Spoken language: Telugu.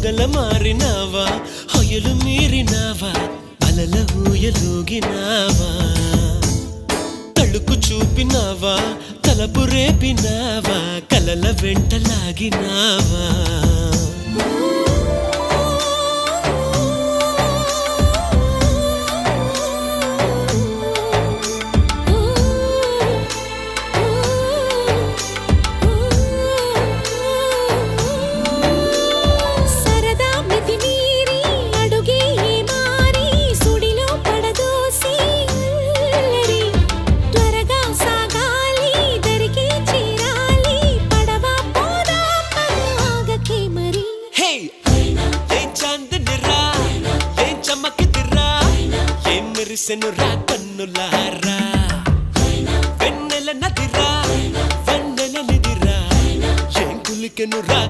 పగల మారినావా హొయలు మీరినావా అలల ఊయలూగినావా తళుకు చూపినావా తలపు రేపినావా కలల వెంటలాగినావా మెరిసెనురా కన్నులారా వెన్నెల నదిరా వెన్నెల నిదిరా ఏం కులికెనురా